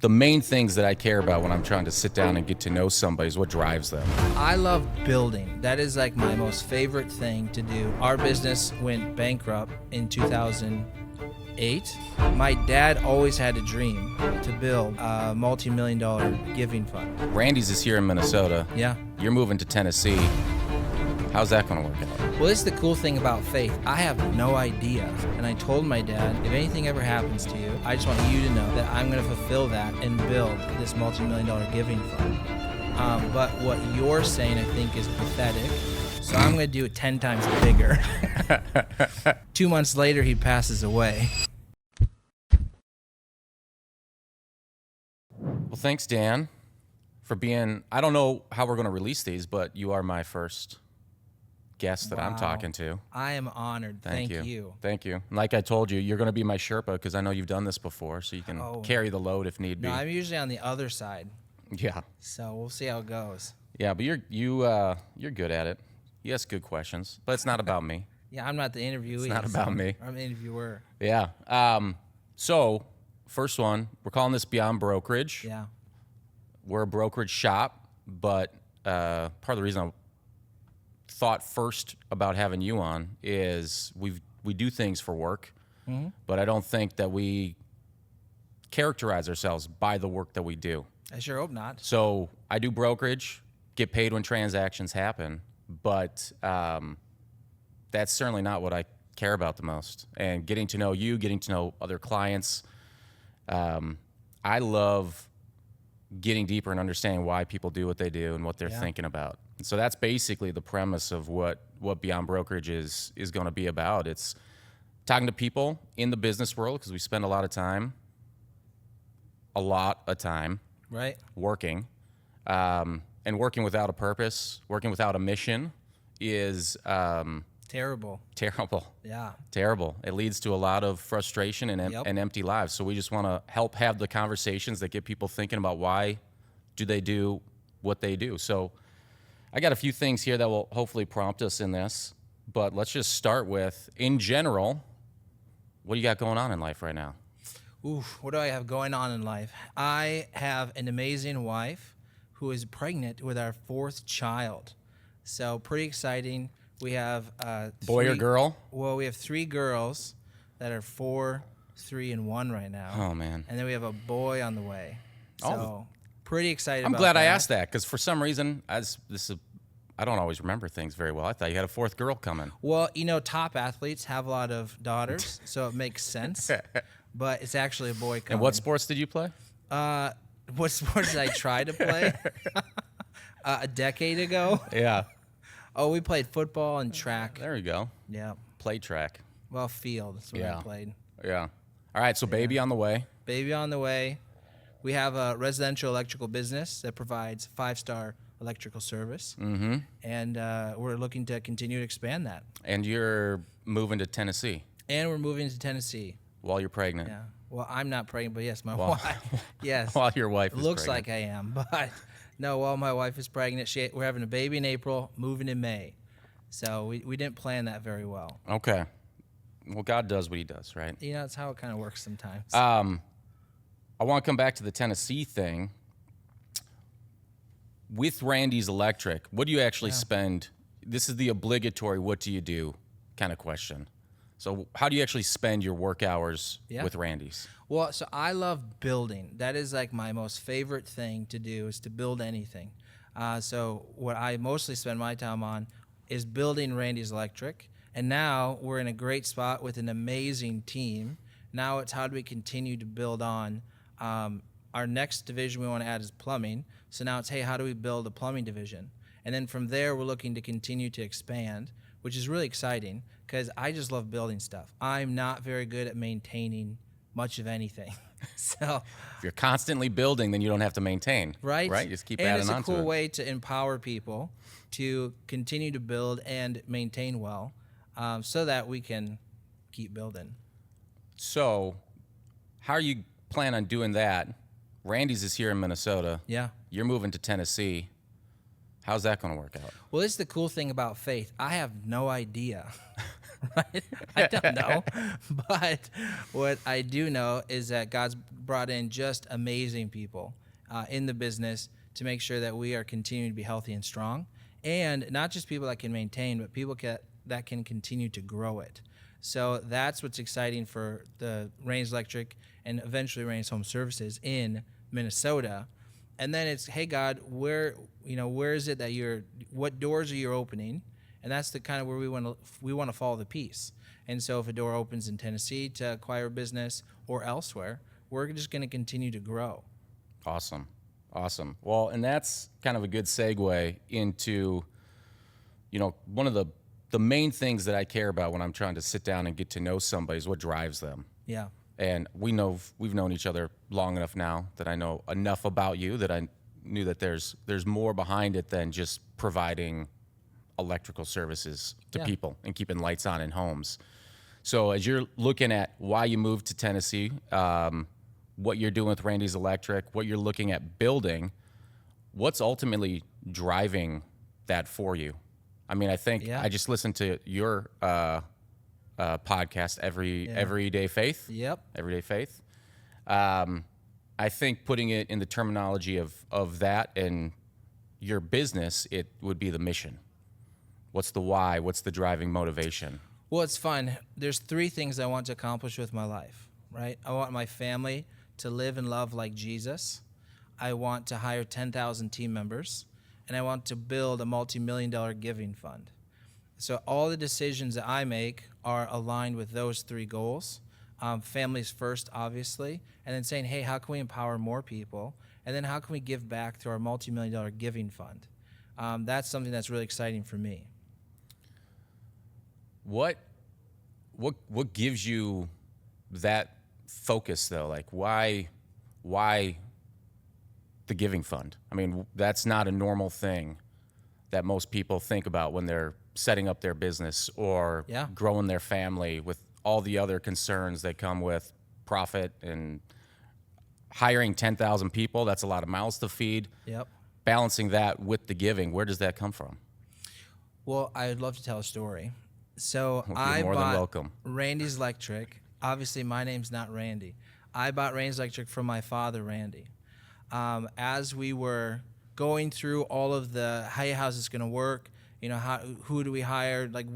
the main things that I care about when I'm trying to sit down and get to know somebody is what drives them. I love building. That is like my most favorite thing to do. Our business went bankrupt in 2008. My dad always had a dream to build a multi-million-dollar giving fund. Randy's is here in Minnesota. Yeah. You're moving to Tennessee. How's that going to work out? Well, this is the cool thing about faith. I have no idea. And I told my dad, if anything ever happens to you, I just want you to know that I'm going to fulfill that and build this multi-million-dollar giving fund. But what you're saying, I think, is pathetic. So I'm going to do it 10 times bigger. 2 months later, he passes away. Well, thanks, Dan, for being, I don't know how we're going to release these, but you are my first guest that I'm talking to. I am honored. Thank you. Thank you. Like I told you, you're going to be my Sherpa because I know you've done this before, so you can carry the load if need be. No, I'm usually on the other side. Yeah. So we'll see how it goes. Yeah, but you're good at it. You ask good questions, but it's not about me. Yeah, I'm not the interviewee. It's not about me. I'm the interviewer. Yeah. So first one, we're calling this Beyond Brokerage. Yeah. We're a brokerage shop, but part of the reason I thought first about having you on is we do things for work, but I don't think that we characterize ourselves by the work that we do. I sure hope not. So I do brokerage, get paid when transactions happen, but that's certainly not what I care about the most. And getting to know you, getting to know other clients, I love getting deeper and understanding why people do what they do and what they're thinking about. And so that's basically the premise of what Beyond Brokerage is going to be about. It's talking to people in the business world because we spend a lot of time Right. working. And working without a purpose, working without a mission is Terrible. terrible. Yeah. Terrible. It leads to a lot of frustration and empty lives. So we just want to help have the conversations that get people thinking about why do they do what they do. So I got a few things here that will hopefully prompt us in this, but let's just start with, in general, what do you got going on in life right now? Oof, what do I have going on in life? I have an amazing wife who is pregnant with our 4th child. So pretty exciting. We have Boy or girl? Well, we have 3 girls that are 4, 3, and 1 right now. Oh, man. And then we have a boy on the way. So pretty excited I'm about glad that. I asked that because for some reason, I don't always remember things very well. I thought you had a 4th girl coming. Well, top athletes have a lot of daughters, so it makes sense. But it's actually a boy coming. And what sports did you play? What sports did I try to play? A decade ago? Yeah. Oh, we played football and track. There you go. Yeah. Play track. Well, field. That's what I played. Yeah. All right, so baby on the way. Baby on the way. We have a residential electrical business that provides 5-star electrical service. Mm-hmm. And we're looking to continue to expand that. And you're moving to Tennessee. And we're moving to Tennessee. While you're pregnant. Yeah. Well, I'm not pregnant, but yes, my wife. Yes. While your wife is Looks pregnant. like I am, but no, while my wife is pregnant, we're having a baby in April, moving in May. So we didn't plan that very well. Okay. Well, God does what he does, right? That's how it kind of works sometimes. I want to come back to the Tennessee thing. With Randy's Electric, what do you actually spend? This is the obligatory what do you do kind of question. So how do you actually spend your work hours with Randy's? Well, so I love building. That is like my most favorite thing to do is to build anything. So what I mostly spend my time on is building Randy's Electric. And now we're in a great spot with an amazing team. Now it's how do we continue to build on. Our next division we want to add is plumbing. So now it's, hey, how do we build a plumbing division? And then from there, we're looking to continue to expand, which is really exciting because I just love building stuff. I'm not very good at maintaining much of anything. So if you're constantly building, then you don't have to maintain. Right? Just keep and adding it's a on to cool it. way to empower people to continue to build and maintain well so that we can keep building. So how are you plan on doing that? Randy's is here in Minnesota. Yeah. You're moving to Tennessee. How's that going to work out? Well, this is the cool thing about faith. I have no idea. right? I don't know. But what I do know is that God's brought in just amazing people in the business to make sure that we are continuing to be healthy and strong. And not just people that can maintain, but people that can continue to grow it. So that's what's exciting for the Raines Electric and eventually Raines Home Services in Minnesota. And then it's, hey God, where is it that what doors are you opening? And that's the kind of where we want to follow the piece. And so if a door opens in Tennessee to acquire a business or elsewhere, we're just going to continue to grow. Awesome. Well, and that's kind of a good segue into, one of the main things that I care about when I'm trying to sit down and get to know somebody is what drives them. Yeah. And we've known each other long enough now that I know enough about you that I knew that there's more behind it than just providing electrical services to people and keeping lights on in homes. So as you're looking at why you moved to Tennessee, what you're doing with Randy's Electric, what you're looking at building, what's ultimately driving that for you? I mean, I think I just listened to your podcast, Everyday Faith. Yep. Everyday Faith. I think putting it in the terminology of that and your business, it would be the mission. What's the why? What's the driving motivation? Well, it's fun. There's 3 things I want to accomplish with my life, right? I want my family to live and love like Jesus. I want to hire 10,000 team members, and I want to build a multi-million-dollar giving fund. So all the decisions that I make are aligned with those 3 goals. Families first, obviously, and then saying, hey, how can we empower more people? And then how can we give back through our multi-million-dollar giving fund? That's something that's really exciting for me. What gives you that focus though? Like why the giving fund? I mean, that's not a normal thing that most people think about when they're setting up their business or growing their family with all the other concerns that come with profit and hiring 10,000 people. That's a lot of mouths to feed. Yep. Balancing that with the giving, where does that come from? Well, I'd love to tell a story. So You're more than welcome. Randy's Electric. Obviously, my name's not Randy. I bought Randy's Electric from my father, Randy. As we were going through all of the, hey, how's this going to work? Who do we hire? Like,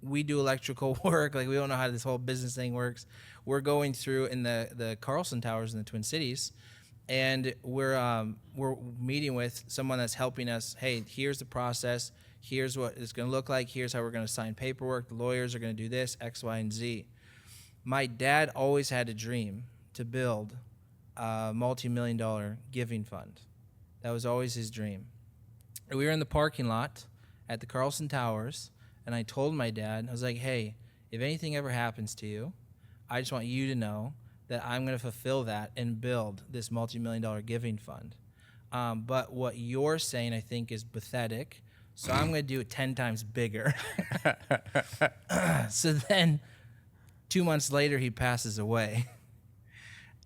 we do electrical work. Like, we don't know how this whole business thing works. We're going through in the Carlson Towers in the Twin Cities, and we're meeting with someone that's helping us. Hey, here's the process. Here's what it's going to look like. Here's how we're going to sign paperwork. The lawyers are going to do this, X, Y, and Z. My dad always had a dream to build a multi-million-dollar giving fund. That was always his dream. We were in the parking lot at the Carlson Towers, and I told my dad, I was like, hey, if anything ever happens to you, I just want you to know that I'm going to fulfill that and build this multi-million-dollar giving fund. But what you're saying, I think, is pathetic. So I'm going to do it 10 times bigger. So then 2 months later, he passes away.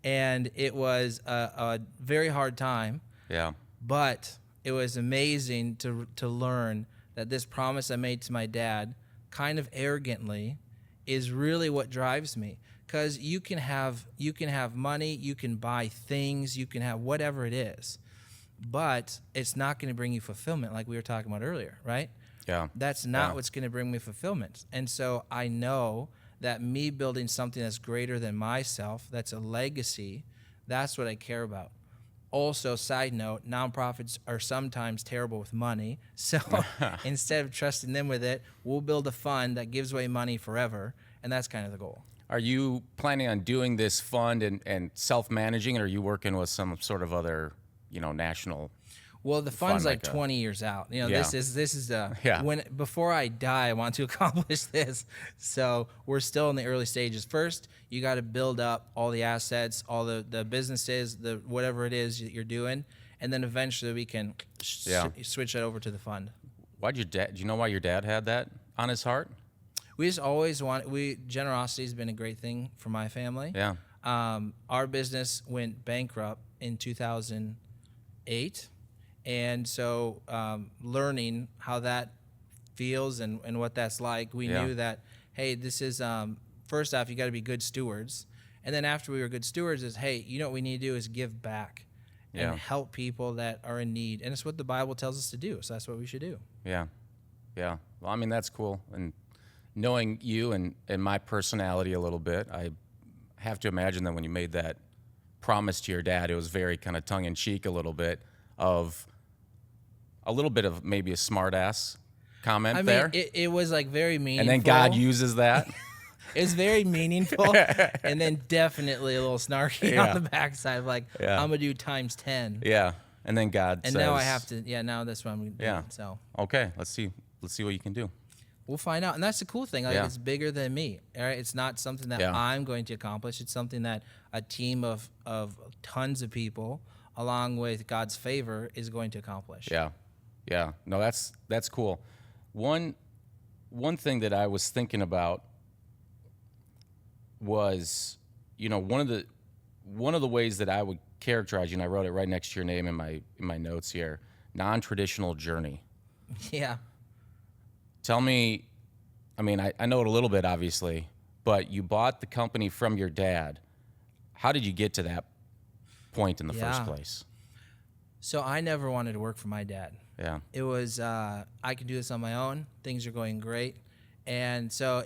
And it was a very hard time. Yeah. But it was amazing to learn that this promise I made to my dad, kind of arrogantly, is really what drives me. Because you can have money, you can buy things, you can have whatever it is. But it's not going to bring you fulfillment like we were talking about earlier, right? Yeah. That's not what's going to bring me fulfillment. And so I know that me building something that's greater than myself, that's a legacy, that's what I care about. Also, side note, nonprofits are sometimes terrible with money. So instead of trusting them with it, we'll build a fund that gives away money forever. And that's kind of the goal. Are you planning on doing this fund and self-managing, or are you working with some sort of other, national? Well, the fund's like 20 years out. This is when before I die, I want to accomplish this. So we're still in the early stages. First, you got to build up all the assets, all the businesses, the whatever it is that you're doing, and then eventually we can switch it over to the fund. Do you know why your dad had that on his heart? We just always generosity has been a great thing for my family. Yeah. Our business went bankrupt in 2008. And so learning how that feels and what that's like, we knew that, hey, this is first off, you got to be good stewards, and then after we were good stewards, is hey, you know what we need to do is give back and help people that are in need, and it's what the Bible tells us to do. So that's what we should do. Yeah. Yeah. Well, I mean, that's cool. And knowing you and my personality a little bit, I have to imagine that when you made that promise to your dad, it was very kind of tongue in cheek, a little bit of maybe a smart ass comment. I mean, there. It was like very meaningful. And then God uses that. It's very meaningful, and then definitely a little snarky on the backside of like, I'm gonna do times 10. Yeah, and then God and says, now I have to. Yeah, now that's what I'm gonna do. Yeah. So okay, let's see what you can do. We'll find out, and that's the cool thing. Like it's bigger than me. All right, it's not something that I'm going to accomplish. It's something that a team of tons of people, along with God's favor, is going to accomplish. Yeah, yeah. No, that's cool. One thing that I was thinking about was, one of the ways that I would characterize you, and I wrote it right next to your name in my notes here, non-traditional journey. Yeah. Tell me, I mean, I know it a little bit, obviously, but you bought the company from your dad. How did you get to that point in the first place? So I never wanted to work for my dad. Yeah. It was, I can do this on my own. Things are going great. And so,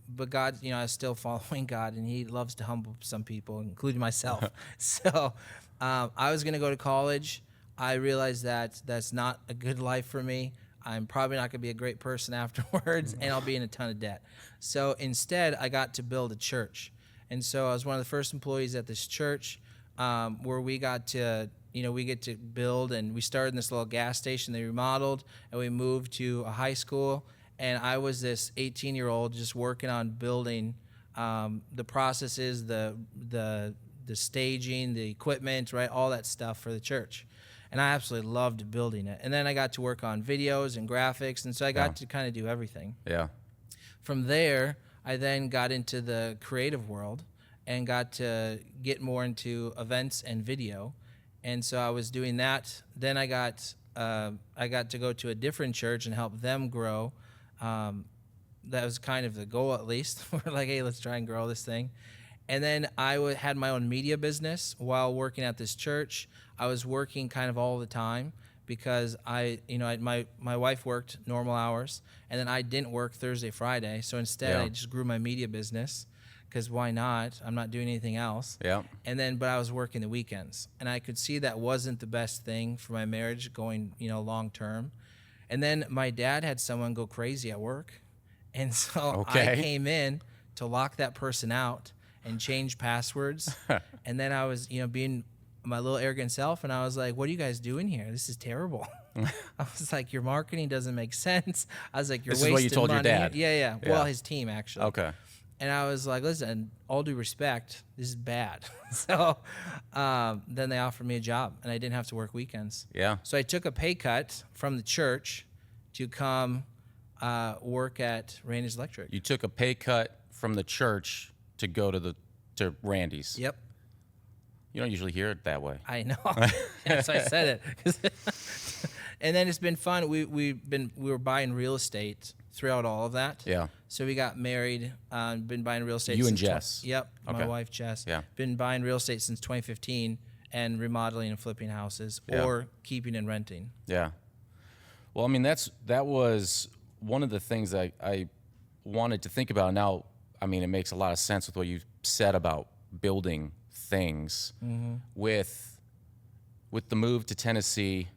but God, I was still following God, and he loves to humble some people, including myself. So I was going to go to college. I realized that that's not a good life for me. I'm probably not going to be a great person afterwards, and I'll be in a ton of debt. So instead, I got to build a church. And so I was one of the first employees at this church where we got to, we get to build, and we started in this little gas station they remodeled, and we moved to a high school. And I was this 18-year-old just working on building the processes, the staging, the equipment, right, all that stuff for the church. And I absolutely loved building it. And then I got to work on videos and graphics, and so I got to kind of do everything. Yeah. From there, I then got into the creative world and got to get more into events and video. And so I was doing that. Then I got to go to a different church and help them grow. That was kind of the goal, at least. We're like, hey, let's try and grow this thing. And then I had my own media business while working at this church. I was working kind of all the time because my wife worked normal hours, and then I didn't work Thursday, Friday. So instead, I just grew my media business because why not? I'm not doing anything else. Yeah. And then, but I was working the weekends, and I could see that wasn't the best thing for my marriage going, long term. And then my dad had someone go crazy at work, and so I came in to lock that person out and change passwords. And then I was, being my little arrogant self, and I was like, what are you guys doing here? This is terrible. I was like, your marketing doesn't make sense. I was like, you're wasting money. This is what you told your dad? Yeah. Well, his team, actually. Okay. And I was like, listen, all due respect, this is bad. So then they offered me a job, and I didn't have to work weekends. Yeah. So I took a pay cut from the church to come work at Randy's Electric. You took a pay cut from the church to go to Randy's. Yep. You don't usually hear it that way. I know. That's why I said it. And then it's been fun. We were buying real estate throughout all of that. Yeah. So we got married. Been buying real estate. You and Jess. Yep. Okay. My wife Jess. Yeah. Been buying real estate since 2015 and remodeling and flipping houses or keeping and renting. Yeah. Well, I mean, that was one of the things I wanted to think about. Now, I mean, it makes a lot of sense with what you said about building things. Mm-hmm. With the move to Tennessee,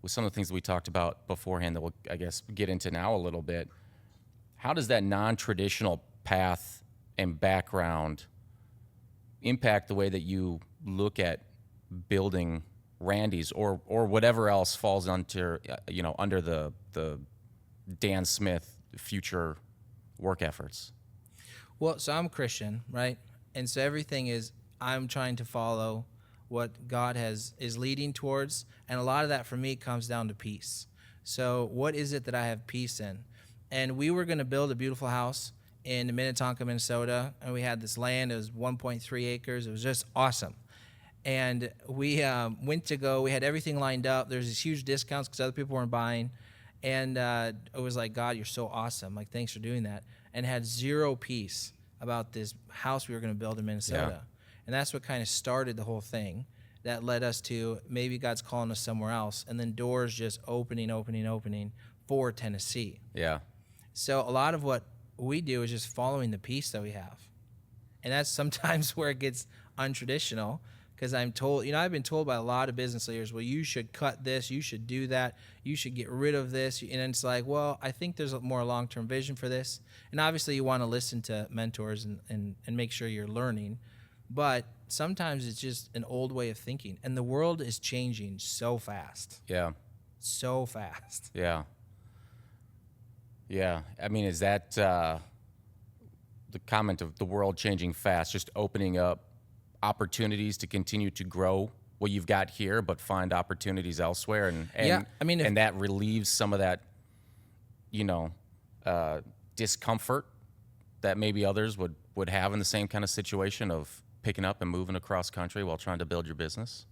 with some of the things that we talked about beforehand that we'll, I guess, get into now a little bit. How does that non-traditional path and background impact the way that you look at building Randy's or whatever else falls under the Dan Smith future work efforts? Well, so I'm a Christian, right? And so everything is I'm trying to follow what God is leading towards, and a lot of that for me comes down to peace. So what is it that I have peace in? And we were going to build a beautiful house in Minnetonka, Minnesota, and we had this land. It was 1.3 acres. It was just awesome. And we went to go. We had everything lined up. There's these huge discounts because other people weren't buying. And it was like, God, you're so awesome. Like, thanks for doing that. and had zero peace about this house we were going to build in Minnesota. And that's what kind of started the whole thing. That led us to maybe God's calling us somewhere else, and then doors just opening for Tennessee. Yeah. So a lot of what we do is just following the peace that we have. And that's sometimes where it gets untraditional, because I'm told, I've been told by a lot of business leaders, well, you should cut this, you should do that, you should get rid of this. And it's like, well, I think there's a more long-term vision for this. And obviously you want to listen to mentors and make sure you're learning. But sometimes it's just an old way of thinking. And the world is changing so fast. Yeah. So fast. Yeah. Yeah. I mean, is that the comment of the world changing fast, just opening up opportunities to continue to grow what you've got here, but find opportunities elsewhere? And yeah, I mean, and that relieves some of that, discomfort that maybe others would have in the same kind of situation of picking up and moving across country while trying to build your business.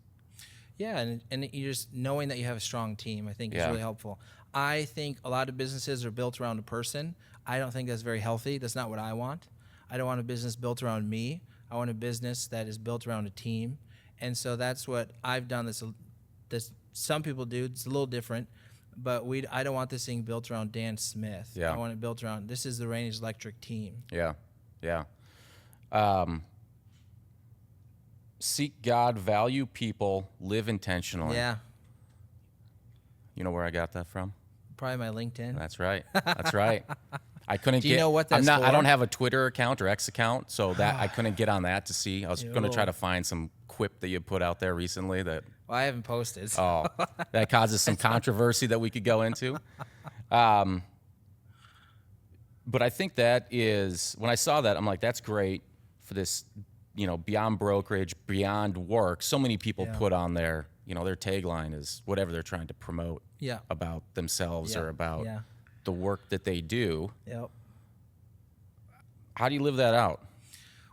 Yeah, and you just knowing that you have a strong team, I think, is really helpful. I think a lot of businesses are built around a person. I don't think that's very healthy. That's not what I want. I don't want a business built around me. I want a business that is built around a team. And so that's what I've done. This some people do. It's a little different. But I don't want this thing built around Dan Smith. Yeah. I want it built around, this is the Rainey's Electric team. Yeah, yeah. Seek God, value people, live intentionally. Yeah. You know where I got that from? Probably my LinkedIn. That's right. That's right. I couldn't Do you know what that's I for? don't have a Twitter account or X account, so that I couldn't get on that to see. I was going to try to find some quip that you put out there recently that Well, I haven't posted. So. oh, that causes some controversy that we could go into. But I think that is, when I saw that, I'm like, that's great for this, beyond brokerage, beyond work. So many people put on their tagline is whatever they're trying to promote about themselves or about the work that they do. Yep. How do you live that out?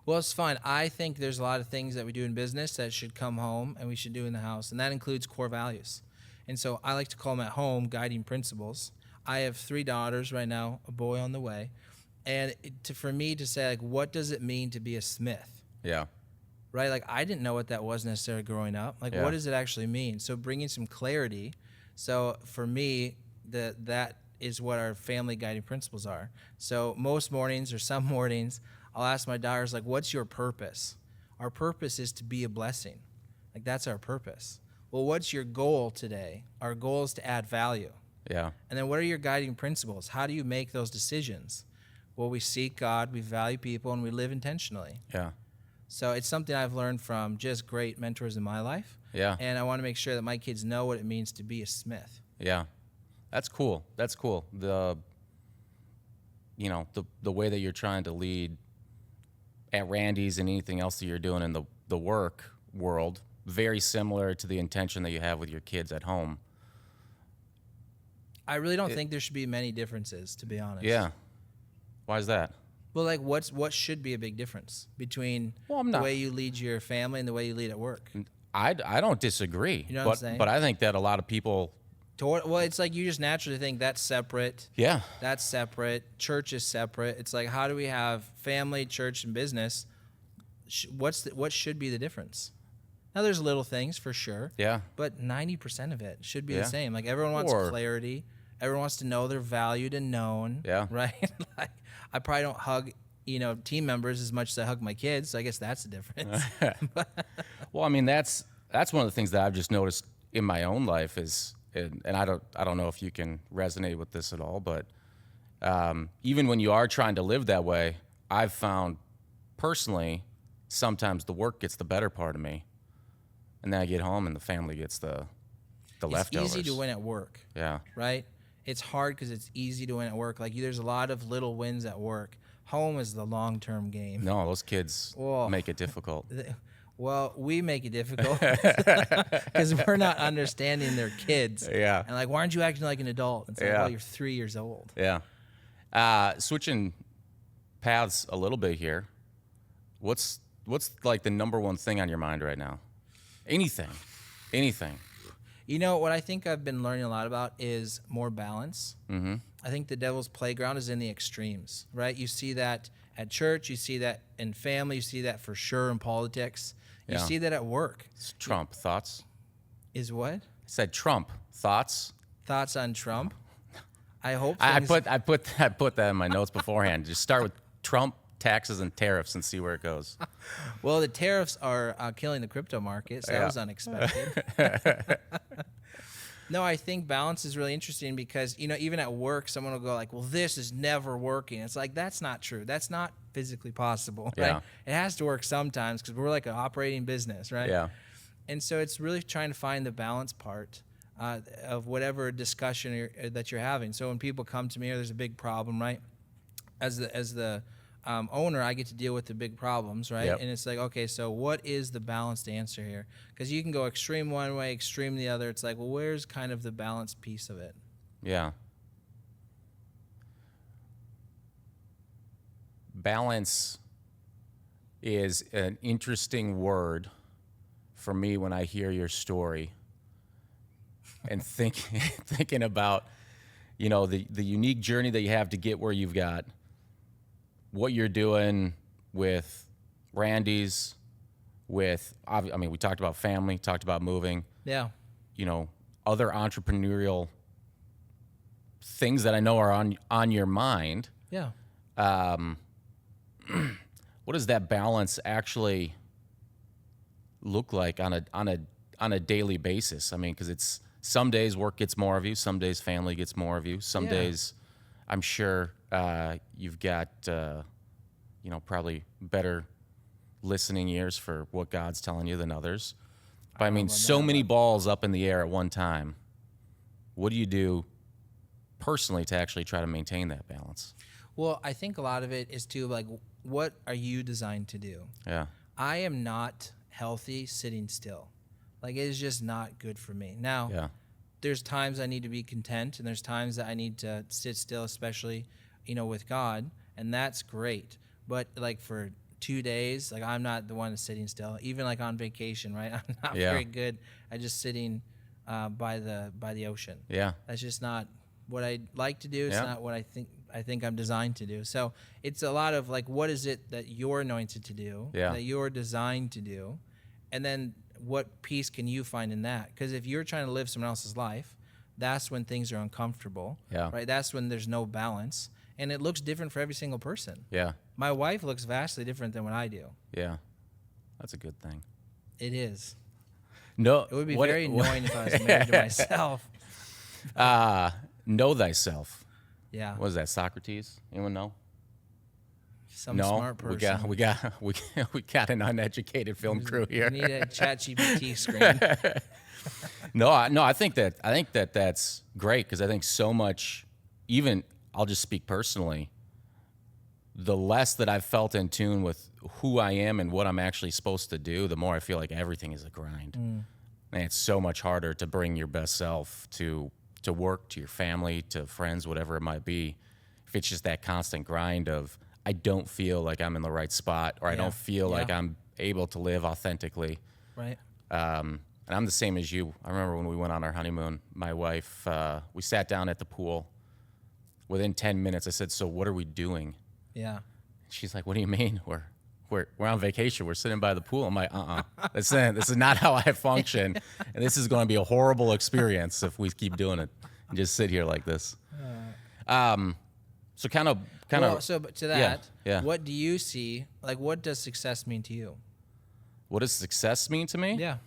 Well, it's fun. I think there's a lot of things that we do in business that should come home and we should do in the house, and that includes core values. And so I like to call them at home guiding principles. I have 3 daughters right now, a boy on the way. And for me to say, like, what does it mean to be a Smith? Yeah. Right? Like, I didn't know what that was necessarily growing up. Like, what does it actually mean? So bringing some clarity. So for me, that is what our family guiding principles are. So most mornings or some mornings, I'll ask my daughters, like, what's your purpose? Our purpose is to be a blessing. Like, that's our purpose. Well, what's your goal today? Our goal is to add value. Yeah. And then what are your guiding principles? How do you make those decisions? Well, we seek God, we value people, and we live intentionally. Yeah. So it's something I've learned from just great mentors in my life. Yeah. And I want to make sure that my kids know what it means to be a Smith. Yeah. That's cool. That's cool. The way that you're trying to lead at Randy's and anything else that you're doing in the work world, very similar to the intention that you have with your kids at home. I really don't think there should be many differences, to be honest. Yeah. Why is that? Well, like, what should be a big difference between the way you lead your family and the way you lead at work? I don't disagree. You know what I'm saying? But I think that a lot of people... Well, it's like you just naturally think that's separate. Yeah. That's separate. Church is separate. It's like, how do we have family, church, and business? What should be the difference? Now, there's little things for sure. Yeah. But 90% of it should be the same. Like, everyone wants clarity. Everyone wants to know they're valued and known. Yeah. Right? Like, I probably don't hug, team members as much as I hug my kids. So I guess that's the difference. Well, I mean, that's one of the things that I've just noticed in my own life is, and I don't know if you can resonate with this at all, but even when you are trying to live that way, I've found personally sometimes the work gets the better part of me, and then I get home and the family gets the leftovers. It's easy to win at work. Yeah. Right? It's hard because it's easy to win at work. Like, there's a lot of little wins at work. Home is the long-term game. No, those kids make it difficult. Well, we make it difficult because we're not understanding their kids. Yeah. And like, why aren't you acting like an adult? It's like, Yeah. well, you're 3 years old. Yeah. Switching paths a little bit here. What's like the number one thing on your mind right now? Anything. What I think I've been learning a lot about is more balance. Mm-hmm. I think the devil's playground is in the extremes, right? You see that at church, you see that in family, you see that for sure in politics, you Yeah. see that at work. It's Trump. Thoughts? Is what? I said Trump. Thoughts? Thoughts on Trump? I hope I things, put that in my notes beforehand. Just start with Trump, taxes, and tariffs and see where it goes. well, the tariffs are killing the crypto market, so that Yeah. was unexpected. No, I think balance is really interesting because, even at work, someone will go like, well, this is never working. It's like, that's not true. That's not physically possible, right? Yeah. It has to work sometimes because we're like an operating business, right? Yeah. And so it's really trying to find the balance part of whatever discussion that you're having. So when people come to me or there's a big problem, right? As the owner, I get to deal with the big problems, right? Yep. And it's like, okay, so what is the balanced answer here? Because you can go extreme one way, extreme the other. It's like, well, where's kind of the balanced piece of it? Yeah. Balance is an interesting word for me when I hear your story and thinking about, the unique journey that you have to get where you've got, what you're doing with Randy's, we talked about family, talked about moving, Yeah. Other entrepreneurial things that I know are on your mind. Yeah. What does that balance actually look like on a daily basis? I mean, because it's some days work gets more of you, some days family gets more of you, some Yeah. days I'm sure you've got probably better listening ears for what God's telling you than others. But I mean, so many balls up in the air at one time. What do you do personally to actually try to maintain that balance? Well, I think a lot of it is too, like, what are you designed to do? Yeah. I am not healthy sitting still. Like, it is just not good for me. Now, Yeah. there's times I need to be content, and there's times that I need to sit still, especially, with God, and that's great. But, like, for 2 days, like, I'm not the one that's sitting still. Even, like, on vacation, right? I'm not Yeah. very good at just sitting by the ocean. Yeah. That's just not what I like to do. It's Yeah. not what I think I'm designed to do. So it's a lot of like, what is it that you're anointed to do, Yeah. that you're designed to do, and then what peace can you find in that? Because if you're trying to live someone else's life, that's when things are uncomfortable, Yeah. right? That's when there's no balance, and it looks different for every single person. Yeah. My wife looks vastly different than what I do. Yeah. That's a good thing. It is. No, It would be very annoying if I was married to myself. Know thyself. Yeah. What is that, Socrates? Anyone know? Some No, smart person. we got an uneducated film crew You here. need a ChatGPT screen. I think that that's great because I think so much. Even I'll just speak personally. The less that I've felt in tune with who I am and what I'm actually supposed to do, the more I feel like everything is a grind, and it's so much harder to bring your best self to work, to your family, to friends, whatever it might be. If it's just that constant grind of I don't feel like I'm in the right spot, or I don't feel like I'm able to live authentically. Right. And I'm the same as you. I remember when we went on our honeymoon, my wife, we sat down at the pool. Within 10 minutes, I said, "So what are we doing?" Yeah. She's like, "What do you mean? We're on vacation. We're sitting by the pool." I'm like, This is not how I function, and this is going to be a horrible experience if we keep doing it and just sit here like this. So kind of. So but to that, yeah. what do you see? Like, what does success mean to you? What does success mean to me? Yeah.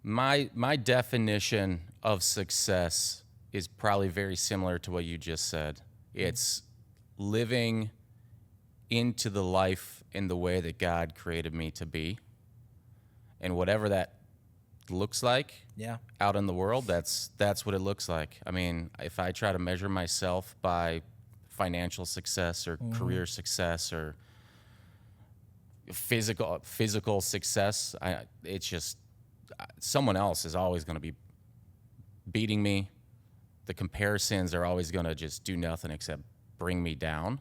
My definition of success is probably very similar to what you just said. It's living into the life in the way that God created me to be. And whatever that looks like Yeah. out in the world, that's what it looks like. I mean, if I try to measure myself by financial success or career success or physical success, it's just someone else is always going to be beating me. The comparisons are always going to just do nothing except bring me down.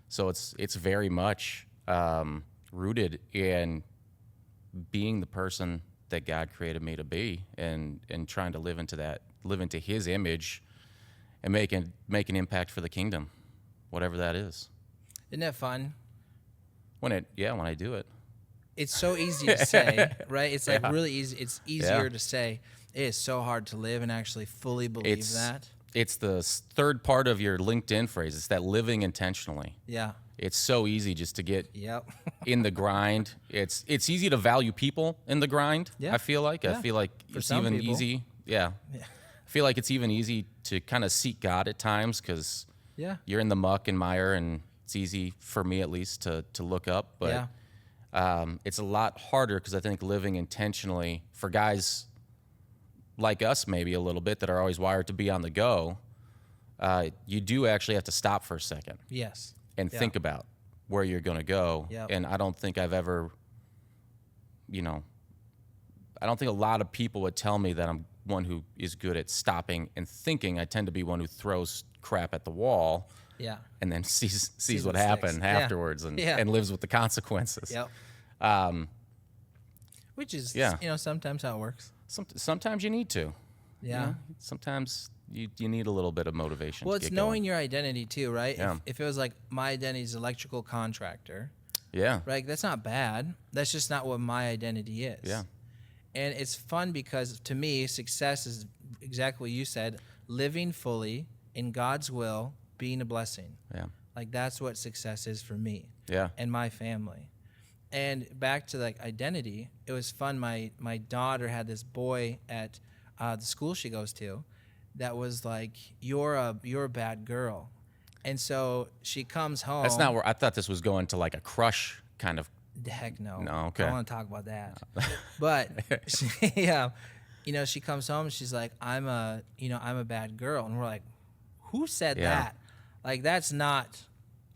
So it's very much rooted in being the person that God created me to be, and trying to live into His image, and make an impact for the kingdom, whatever that is. Isn't that fun? When I do it. It's so easy to say, right? It's like Yeah. really easy. It's easier to say. It is so hard to live and actually fully believe that. It's the third part of your LinkedIn phrase. It's that living intentionally. Yeah. It's so easy just to get Yep. in the grind. It's easy to value people in the grind. Yeah. I feel like Yeah. For it's some even people. easy. Yeah. I feel like it's even easy to kind of seek God at times, because Yeah. you're in the muck and mire, and it's easy for me at least to look up. But it's a lot harder, because I think living intentionally for guys like us, maybe a little bit, that are always wired to be on the go, you do actually have to stop for a second Yes. and think about where you're going to go. Yep. And I don't think I've ever, I don't think a lot of people would tell me that I'm one who is good at stopping and thinking. I tend to be one who throws crap at the wall Yeah. and then sees what what sticks. happened Yeah. afterwards, and lives with the consequences. Yep. Which is, sometimes how it works. Sometimes you need to. Yeah. Sometimes you need a little bit of motivation. Well, to it's get knowing your identity too, right? Yeah. If it was like my identity is electrical contractor, going. Yeah. right? That's not bad. That's just not what my identity is. Yeah. And it's fun because to me, success is exactly what you said: living fully in God's will, being a blessing. Yeah. Like that's what success is for me. Yeah. And my family. And back to like identity, it was fun. My daughter had this boy at the school she goes to that was like, you're a bad girl. And so she comes home. That's not where I thought this was going to, like a crush kind of. Heck no. No, okay. I don't want to talk about that. But she comes home and she's like, I'm a bad girl. And we're like, who said Yeah. that? Like that's not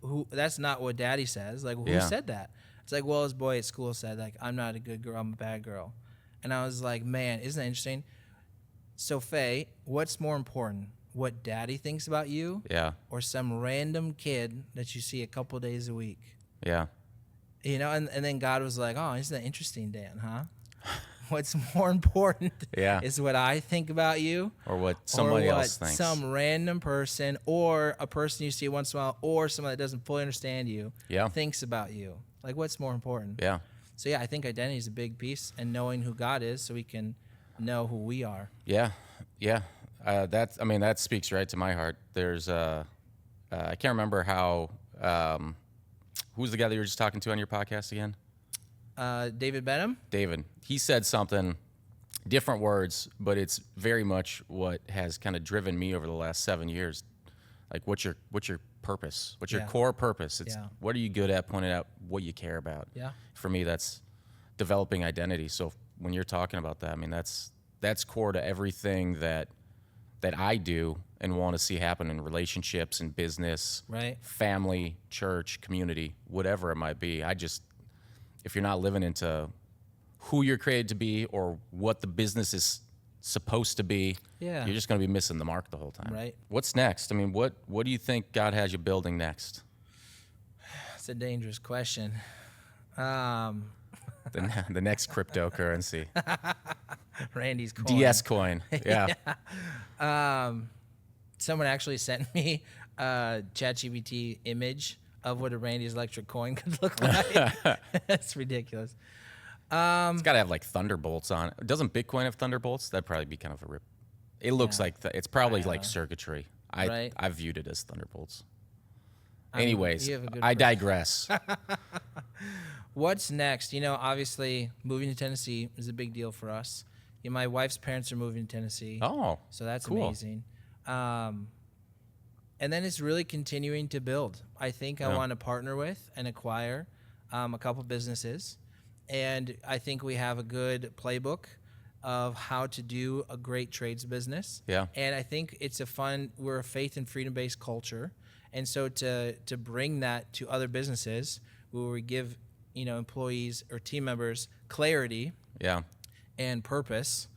what daddy says. Like who Yeah. said that? It's like, well, his boy at school said, like, I'm not a good girl, I'm a bad girl. And I was like, man, isn't that interesting? So Faye, what's more important? What daddy thinks about you, Yeah. or some random kid that you see a couple days a week? Yeah. And then God was like, oh, isn't that interesting, Dan, huh? What's more important is what I think about you, Or what somebody or what else thinks. some random person, or a person you see once in a while, or someone that doesn't fully understand you thinks about you. Like, what's more important? Yeah. So, I think identity is a big piece, and knowing who God is so we can know who we are. Yeah. Yeah. That speaks right to my heart. There's I can't remember how, who's the guy that you were just talking to on your podcast again? David Benham? David. He said something, different words, but it's very much what has kind of driven me over the last 7 years. Like, what's your purpose? What's your core purpose? It's what are you good at, pointing out what you care about. Yeah. For me, that's developing identity. So when you're talking about that, that's core to everything that I do and want to see happen in relationships and business, Right. family, church, community, whatever it might be. If you're not living into who you're created to be or what the business is supposed to be, you're just going to be missing the mark the whole time. Right. What's next? What do you think God has you building next? It's a dangerous question. The next cryptocurrency. Randy's coin. DS coin. Yeah. Someone actually sent me a ChatGPT image of what a Randy's electric coin could look like. That's ridiculous. It's got to have like thunderbolts on it. Doesn't Bitcoin have thunderbolts? That'd probably be kind of a rip. It looks like it's probably like circuitry. Right. I viewed it as thunderbolts. mean, Anyways, you have a good I digress. What's next? Obviously moving to Tennessee is a big deal for us. My wife's parents are moving to Tennessee. Oh, so that's cool. amazing. And then it's really continuing to build. I think I want to partner with and acquire a couple businesses. And I think we have a good playbook of how to do a great trades business. Yeah. And I think we're a faith and freedom-based culture. And so to bring that to other businesses where we give, employees or team members clarity and purpose,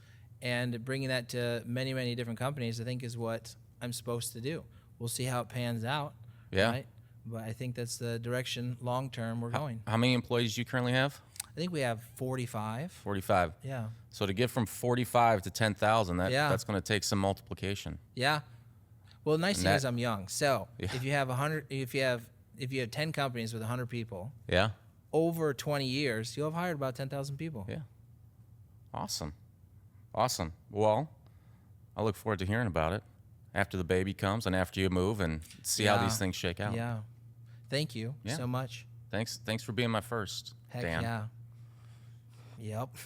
and bringing that to many, many different companies, I think is what I'm supposed to do. We'll see how it pans out. Yeah. Right? But I think that's the direction long term we're going. How many employees do you currently have? I think we have 45. 45. Yeah. So to get from 45 to 10,000, Yeah. that's going to take some multiplication. Yeah. Well, the nice thing that- is I'm young. So Yeah. if you have 100, if you have 10 companies with 100 people, Yeah. over 20 years, you'll have hired about 10,000 people. Yeah. Awesome. Awesome. Well, I look forward to hearing about it after the baby comes and after you move and see how Yeah. these things shake out. Yeah. Thank you Yeah. so much. Thanks for being my first, Heck Dan. yeah. Yep.